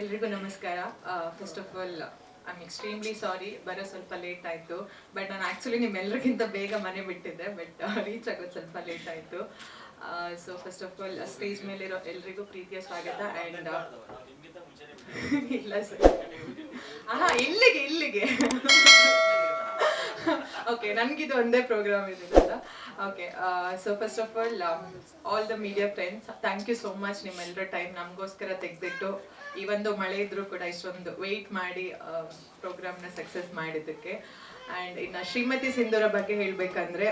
ಎಲ್ರಿಗೂ ನಮಸ್ಕಾರ. First of all I am extremely sorry, ಬರೋ ಸ್ವಲ್ಪ ಲೇಟ್ ಆಯಿತು. ಬಟ್ ನಾನು ಆ್ಯಕ್ಚುಲಿ ನಿಮ್ಮೆಲ್ಲರಿಗಿಂತ ಬೇಗ ಮನೆ ಬಿಟ್ಟಿದ್ದೆ, ಬಟ್ ರೀಚ್ ಆಗೋದು ಸ್ವಲ್ಪ ಲೇಟ್ ಆಯಿತು. So first of all stage ಮೇಲಿರೋ ಎಲ್ರಿಗೂ ಪ್ರೀತಿಯ ಸ್ವಾಗತ. ಆ್ಯಂಡ್ ಇಲ್ಲ ಸರ್, ಇಲ್ಲಿಗೆ ಓಕೆ, ನನಗಿದು ಒಂದೇ ಪ್ರೋಗ್ರಾಮ್ ಇದೆಯಲ್ಲ. Okay, so first of all the media friends, thank you so much ನಿಮ್ಮೆಲ್ಲರ ಟೈಮ್ ನಮಗೋಸ್ಕರ ತೆಗೆದಿಟ್ಟು ಈ ಒಂದು ಮಳೆ ಇದ್ರೂ ಕೂಡ ಇಷ್ಟೊಂದು ವೆಯ್ಟ್ ಮಾಡಿ ಪ್ರೋಗ್ರಾಮ್ನ ಸಕ್ಸಸ್ ಮಾಡಿದ್ದಕ್ಕೆ. ಆ್ಯಂಡ್ ಇನ್ನು ಶ್ರೀಮತಿ ಸಿಂಧೂರ ಬಗ್ಗೆ ಹೇಳಬೇಕಂದ್ರೆ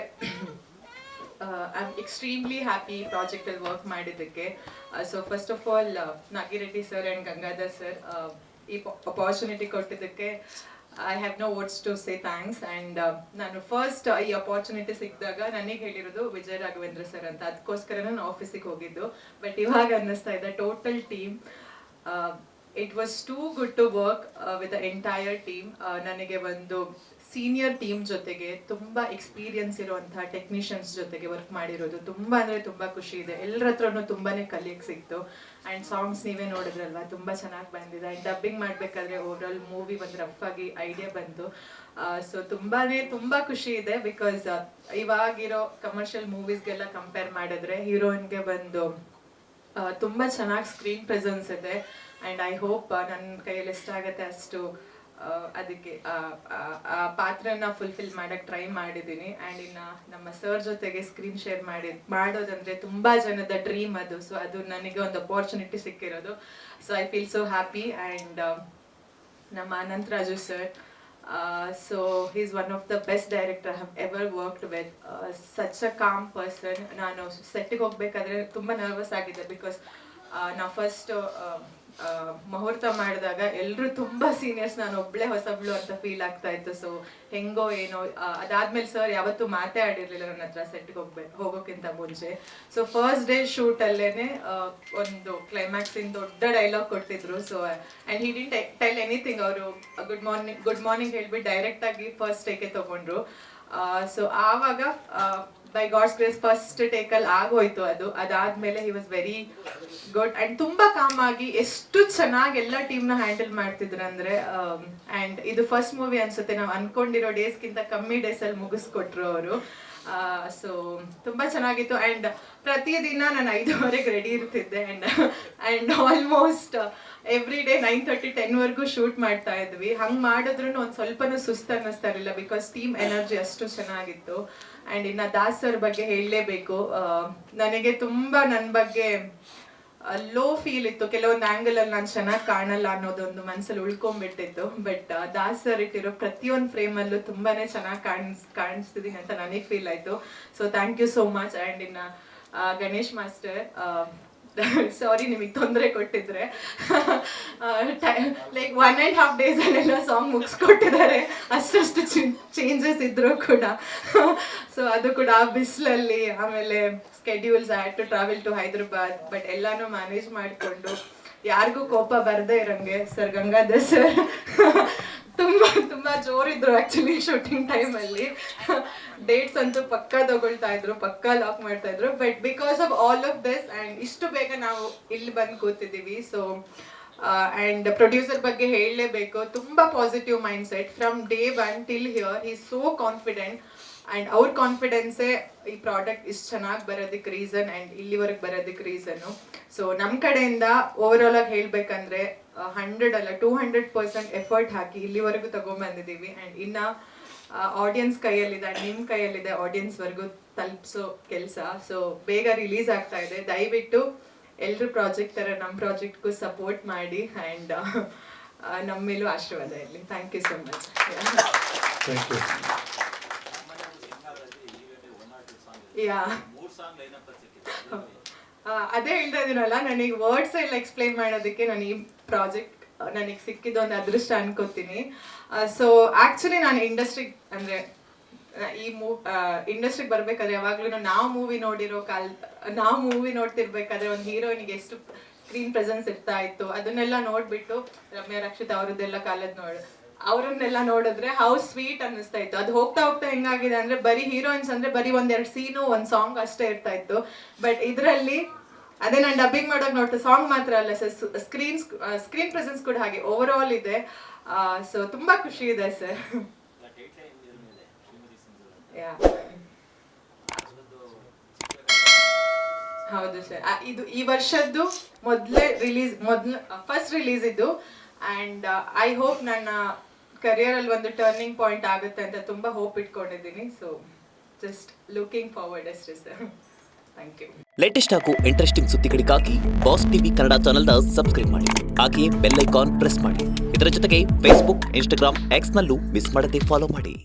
ಐ ಆಮ್ ಎಕ್ಸ್ಟ್ರೀಮ್ಲಿ ಹ್ಯಾಪಿ ಪ್ರಾಜೆಕ್ಟಲ್ಲಿ ವರ್ಕ್ ಮಾಡಿದ್ದಕ್ಕೆ. So first of all Nagireddy sir and Gangadhar sir ಈ ಅಪಾರ್ಚುನಿಟಿ ಕೊಟ್ಟಿದ್ದಕ್ಕೆ I have no words to say thanks. And ನಾನು ಫಸ್ಟ್ ಈ ಅಪಾರ್ಚುನಿಟಿ ಸಿಕ್ಕಿದಾಗ ನನಗೆ ಹೇಳಿರೋದು ವಿಜಯ್ ರಾಘವೇಂದ್ರ ಸರ್ ಅಂತ, ಅದಕ್ಕೋಸ್ಕರ ನಾನು ಆಫೀಸಿಗೆ ಹೋಗಿದ್ದು. ಬಟ್ ಇವಾಗ ಅನ್ನಿಸ್ತಾ ಇದೆ total team, it was too good to work with the entire team. ನನಗೆ ಒಂದು ಸೀನಿಯರ್ ಟೀಮ್ ಜೊತೆಗೆ ತುಂಬ ಎಕ್ಸ್ಪೀರಿಯನ್ಸ್ ಇರುವಂತಹ ಟೆಕ್ನಿಷಿಯನ್ಸ್ ಜೊತೆಗೆ ವರ್ಕ್ ಮಾಡಿರೋದು ತುಂಬ ಅಂದರೆ ತುಂಬ ಖುಷಿ ಇದೆ. ಎಲ್ಲರ ಹತ್ರನೂ ತುಂಬಾ ಕಲಿಯಕ್ಕೆ ಸಿಕ್ತು. ಆ್ಯಂಡ್ ಸಾಂಗ್ಸ್ ನೀವೇ ನೋಡಿದ್ರಲ್ವ, ತುಂಬ ಚೆನ್ನಾಗಿ ಬಂದಿದೆ. ಆ್ಯಂಡ್ ಡಬ್ಬಿಂಗ್ ಮಾಡಬೇಕಾದ್ರೆ ಓವರಾಲ್ ಮೂವಿ ಒಂದು ರಫ್ ಆಗಿ ಐಡಿಯಾ ಬಂತು. ಸೊ ತುಂಬ ಖುಷಿ ಇದೆ. ಬಿಕಾಸ್ ಇವಾಗಿರೋ ಕಮರ್ಷಿಯಲ್ ಮೂವೀಸ್ಗೆಲ್ಲ ಕಂಪೇರ್ ಮಾಡಿದ್ರೆ ಹೀರೋಯಿನ್ಗೆ ಒಂದು ತುಂಬ ಚೆನ್ನಾಗಿ ಸ್ಕ್ರೀನ್ ಪ್ರೆಸೆನ್ಸ್ ಇದೆ. ಆ್ಯಂಡ್ ಐ ಹೋಪ್ ನನ್ನ ಕೈಯಲ್ಲಿ ಎಷ್ಟಾಗತ್ತೆ ಅಷ್ಟು ಅದಕ್ಕೆ ಆ ಪಾತ್ರನ ಫುಲ್ಫಿಲ್ ಮಾಡೋಕ್ಕೆ ಟ್ರೈ ಮಾಡಿದ್ದೀನಿ. ಆ್ಯಂಡ್ ಇನ್ನು ನಮ್ಮ ಸರ್ ಜೊತೆಗೆ ಸ್ಕ್ರೀನ್ ಶೇರ್ ಮಾಡೋದಂದರೆ ತುಂಬ ಜನದ ಡ್ರೀಮ್ ಅದು. ಸೊ ಅದು ನನಗೆ ಒಂದು ಅಪಾರ್ಚುನಿಟಿ ಸಿಕ್ಕಿರೋದು. So I feel so happy. And ನಮ್ಮ Anant Raju sir, so he's one of the best director I have ever worked with. Such a calm person. ನಾನು ಸೆಟ್ಟಿಗೆ ಹೋಗ್ಬೇಕಾದ್ರೆ ತುಂಬ ನರ್ವಸ್ ಆಗಿದೆ. ಬಿಕಾಸ್ ನಾವು ಫಸ್ಟ್ ಮುಹೂರ್ತ ಮಾಡಿದಾಗ ಎಲ್ಲರೂ ತುಂಬ ಸೀನಿಯರ್ಸ್, ನಾನು ಒಬ್ಬಳೇ ಹೊಸಬ್ಳು ಅಂತ ಫೀಲ್ ಆಗ್ತಾ ಇತ್ತು. ಸೊ ಹೆಂಗೋ ಏನೋ ಅದಾದ್ಮೇಲೆ ಸರ್ ಯಾವತ್ತೂ ಮಾತೇ ಆಡಿರಲಿಲ್ಲ ನನ್ನ ಹತ್ರ ಸೆಟ್ಗೆ ಹೋಗೋಕ್ಕಿಂತ ಮುಂಚೆ. ಸೊ ಫಸ್ಟ್ ಡೇ ಶೂಟಲ್ಲೇ ಒಂದು ಕ್ಲೈಮ್ಯಾಕ್ಸಿನ ದೊಡ್ಡ ಡೈಲಾಗ್ ಕೊಟ್ಟಿದ್ರು. So and he didn't tell anything. ಅವರು ಗುಡ್ ಮಾರ್ನಿಂಗ್ ಹೇಳ್ಬಿಟ್ಟು ಡೈರೆಕ್ಟಾಗಿ ಫಸ್ಟ್ ಟೇಕೆ ತೊಗೊಂಡ್ರು. ಸೊ ಆವಾಗ ಬೈ ಗಾಡ್ಸ್ ಗ್ರೇಸ್ ಫಸ್ಟ್ ಟೇಕಲ್ಲಿ ಆಗೋಯ್ತು ಅದು. ಅದಾದಮೇಲೆ he was very good and ತುಂಬ ಕಾಮ್ ಆಗಿ ಎಷ್ಟು ಚೆನ್ನಾಗಿ ಎಲ್ಲ ಟೀಮ್ನ ಹ್ಯಾಂಡಲ್ ಮಾಡ್ತಿದ್ರು ಅಂದರೆ. ಆ್ಯಂಡ್ ಇದು ಫಸ್ಟ್ ಮೂವಿ ಅನಿಸುತ್ತೆ, ನಾವು ಅಂದ್ಕೊಂಡಿರೋ ಡೇಸ್ಗಿಂತ ಕಮ್ಮಿ ಡೇಸಲ್ಲಿ ಮುಗಿಸ್ಕೊಟ್ರು ಅವರು. ಸೊ ತುಂಬ ಚೆನ್ನಾಗಿತ್ತು. ಆ್ಯಂಡ್ ಪ್ರತಿದಿನ ನಾನು 5:30ಗೆ ರೆಡಿ ಇರ್ತಿದ್ದೆ. ಆ್ಯಂಡ್ ಆಲ್ಮೋಸ್ಟ್ ಎವ್ರಿ ಡೇ 9:30 10ವರೆಗೂ ಶೂಟ್ ಮಾಡ್ತಾ ಇದ್ವಿ. ಹಂಗೆ ಮಾಡಿದ್ರು ಒಂದು ಸ್ವಲ್ಪನೂ ಸುಸ್ತು ಅನ್ನಿಸ್ತಾ ಇರಲಿಲ್ಲ. ಬಿಕಾಸ್ ಟೀಮ್ ಎನರ್ಜಿ ಅಷ್ಟು ಚೆನ್ನಾಗಿತ್ತು. ಆ್ಯಂಡ್ ಇನ್ನು ದಾಸ್ ಸರ್ ಬಗ್ಗೆ ಹೇಳಲೇಬೇಕು. ನನಗೆ ತುಂಬ ನನ್ನ ಬಗ್ಗೆ ಲೋ ಫೀಲ್ ಇತ್ತು. ಕೆಲವೊಂದು ಆ್ಯಂಗಲಲ್ಲಿ ನಾನು ಚೆನ್ನಾಗಿ ಕಾಣಲ್ಲ ಅನ್ನೋದೊಂದು ಮನಸ್ಸಲ್ಲಿ ಉಳ್ಕೊಂಡ್ಬಿಟ್ಟಿತ್ತು. ಬಟ್ ದಾಸ್ ಸರ್ ಇಟ್ಟಿರೋ ಪ್ರತಿಯೊಂದು ಫ್ರೇಮಲ್ಲೂ ತುಂಬಾ ಚೆನ್ನಾಗಿ ಕಾಣಿಸ್ತಿದ್ದೀನಿ ಅಂತ ನನಗೆ ಫೀಲ್ ಆಯಿತು. So thank you so much. And ಇನ್ನು ಗಣೇಶ್ ಮಾಸ್ಟರ್, ಸಾರಿ ನಿಮಗೆ ತೊಂದರೆ ಕೊಟ್ಟಿದ್ರೆ. ಲೈಕ್ 1.5 ಡೇಸಲ್ಲೆಲ್ಲ ಸಾಂಗ್ ಮುಗಿಸ್ಕೊಟ್ಟಿದ್ದಾರೆ, ಅಷ್ಟಷ್ಟು ಚೇಂಜಸ್ ಇದ್ರೂ ಕೂಡ. ಸೊ ಅದು ಕೂಡ ಆ ಬಿಸಿಲಲ್ಲಿ, ಆಮೇಲೆ schedules had to travel to Hyderabad. But ಎಲ್ಲಾನು ಮ್ಯಾನೇಜ್ ಮಾಡಿಕೊಂಡು ಯಾರಿಗೂ ಕೋಪ ಬರದೇ ಇರಂಗೆ ಸರ್ ಗಂಗಾಧರ್ ಸರ್ ತುಂಬ ಜೋರಿದ್ರು ಆ್ಯಕ್ಚುಲಿ ಶೂಟಿಂಗ್ ಟೈಮಲ್ಲಿ. ಡೇಟ್ಸ್ ಅಂತೂ ಪಕ್ಕಾ ತಗೊಳ್ತಾ ಇದ್ರು, ಪಕ್ಕಾ ಲಾಕ್ ಮಾಡ್ತಾ ಇದ್ರು. But because of all of this and ಇಷ್ಟು ಬೇಗ ನಾವು ಇಲ್ಲಿ ಬಂದು ಕೂತಿದ್ದೀವಿ. ಸೊ ಆ್ಯಂಡ್ ಪ್ರೊಡ್ಯೂಸರ್ ಬಗ್ಗೆ ಹೇಳಲೇಬೇಕು, ತುಂಬ positive mind set from day 1 till here. He so confident. And ಅವ್ರ ಕಾನ್ಫಿಡೆನ್ಸೇ ಈ ಪ್ರಾಡಕ್ಟ್ ಇಷ್ಟು ಚೆನ್ನಾಗಿ ಬರೋದಕ್ಕೆ ರೀಸನ್ ಆ್ಯಂಡ್ ಇಲ್ಲಿವರೆಗೆ ಬರೋದಕ್ಕೆ ರೀಸನ್ನು. ಸೊ ನಮ್ಮ ಕಡೆಯಿಂದ ಓವರಾಲ್ ಆಗಿ ಹೇಳಬೇಕಂದ್ರೆ 100 ಅಲ್ಲ 200% ಎಫರ್ಟ್ ಹಾಕಿ ಇಲ್ಲಿವರೆಗೂ ತಗೊಂಡ್ಬಂದಿದ್ದೀವಿ. ಆ್ಯಂಡ್ ಇನ್ನು ಆಡಿಯನ್ಸ್ ಕೈಯಲ್ಲಿದೆ, ನಿಮ್ಮ ಕೈಯಲ್ಲಿದೆ ಆಡಿಯನ್ಸ್ವರೆಗೂ ತಲುಪಿಸೋ ಕೆಲಸ. ಸೊ ಬೇಗ ರಿಲೀಸ್ ಆಗ್ತಾ ಇದೆ. ದಯವಿಟ್ಟು ಎಲ್ಲರೂ ಪ್ರಾಜೆಕ್ಟ್ ಥರ ನಮ್ಮ ಪ್ರಾಜೆಕ್ಟ್ಗೂ ಸಪೋರ್ಟ್ ಮಾಡಿ. ಆ್ಯಂಡ್ ನಮ್ಮ ಮೇಲೂ ಆಶೀರ್ವಾದ ಇರಲಿ. Thank you so much. Thank you. ಅದೇ ಹೇಳ್ತಾ ಇದೀನಲ್ಲ, ನನಗೆ ವರ್ಡ್ಸ್ ಎಲ್ಲ ಎಕ್ಸ್ಪ್ಲೈನ್ ಮಾಡೋದಕ್ಕೆ ನಾನು ಈ ಪ್ರಾಜೆಕ್ಟ್ ನನಗೆ ಸಿಕ್ಕಿದ್ದು ಒಂದು ಅದೃಷ್ಟ ಅನ್ಕೋತೀನಿ. ಸೊ ಆ್ಯಕ್ಚುಲಿ ನಾನು ಇಂಡಸ್ಟ್ರಿಗೆ ಅಂದರೆ ಈ ಇಂಡಸ್ಟ್ರಿಗೆ ಬರ್ಬೇಕಾದ್ರೆ ಯಾವಾಗ್ಲೂ ನಾವು ಮೂವಿ ನೋಡ್ತಿರ್ಬೇಕಾದ್ರೆ ಒಂದು ಹೀರೋಯಿನ್ಗೆ ಎಷ್ಟು ಸ್ಕ್ರೀನ್ ಪ್ರೆಸೆನ್ಸ್ ಇರ್ತಾ ಇತ್ತು ಅದನ್ನೆಲ್ಲ ನೋಡ್ಬಿಟ್ಟು ರಮ್ಯಾ ರಕ್ಷಿತ್ ಅವ್ರದ್ದೆಲ್ಲ ಕಾಲದ ಅವರನ್ನೆಲ್ಲ ನೋಡಿದ್ರೆ ಹೌ ಸ್ವೀಟ್ ಅನ್ನಿಸ್ತಾ ಇತ್ತು. ಅದು ಹೋಗ್ತಾ ಹೆಂಗಾಗಿದೆ ಅಂದ್ರೆ ಬರೀ ಹೀರೋಯಿನ್ಸ್ ಅಂದ್ರೆ ಬರೀ 1-2 ಸೀನು 1 ಸಾಂಗ್ ಅಷ್ಟೇ ಇರ್ತಾ ಇತ್ತು. ಬಟ್ ಇದರಲ್ಲಿ ಅದೇ ನಾನು ಡಬ್ಬಿಂಗ್ ಮಾಡೋಕೆ ನೋಡ್ತಾ ಸಾಂಗ್ ಮಾತ್ರ ಅಲ್ಲ ಸರ್, ಸ್ಕ್ರೀನ್ ಪ್ರೆಸೆನ್ಸ್ ಕೂಡ ಹಾಗೆ ಓವರ್ ಆಲ್ ಇದೆ. ಸೊ ತುಂಬಾ ಖುಷಿ ಇದೆ ಸರ್. ಹೌದು ಸರ್, ಇದು ಈ ವರ್ಷದ್ದು ಫಸ್ಟ್ ರಿಲೀಸ್ ಇದು. ಆ್ಯಂಡ್ ಐ ಹೋಪ್ ನನ್ನ ಕರಿಯರಲ್ಲಿ ಒಂದು ಟರ್ನಿಂಗ್ ಪಾಯಿಂಟ್ ಆಗುತ್ತೆ ಅಂತ ತುಂಬಾ ಹೋಪ್ ಇಟ್ಕೊಂಡಿದ್ದೀನಿ. ಸೊ ಜಸ್ಟ್ ಲುಕಿಂಗ್ ಫಾರ್ವರ್ಡ್ ಅಷ್ಟೇ ಸರ್. Thank you. ಲೇಟೆಸ್ಟ್ ಹಾಗೂ ಇಂಟ್ರೆಸ್ಟಿಂಗ್ ಸುದ್ದಿಗಳಿಗಾಗಿ ಬಾಸ್ ಟಿವಿ ಕನ್ನಡ ಚಾನೆಲ್ನ ಸಬ್ಸ್ಕ್ರೈಬ್ ಮಾಡಿ. ಹಾಗೆಯೇ ಬೆಲ್ ಐಕಾನ್ ಪ್ರೆಸ್ ಮಾಡಿ. ಇದರ ಜೊತೆಗೆ ಫೇಸ್ಬುಕ್, ಇನ್ಸ್ಟಾಗ್ರಾಮ್, ಎಕ್ಸ್ನಲ್ಲೂ ಮಿಸ್ ಮಾಡದೆ ಫಾಲೋ ಮಾಡಿ.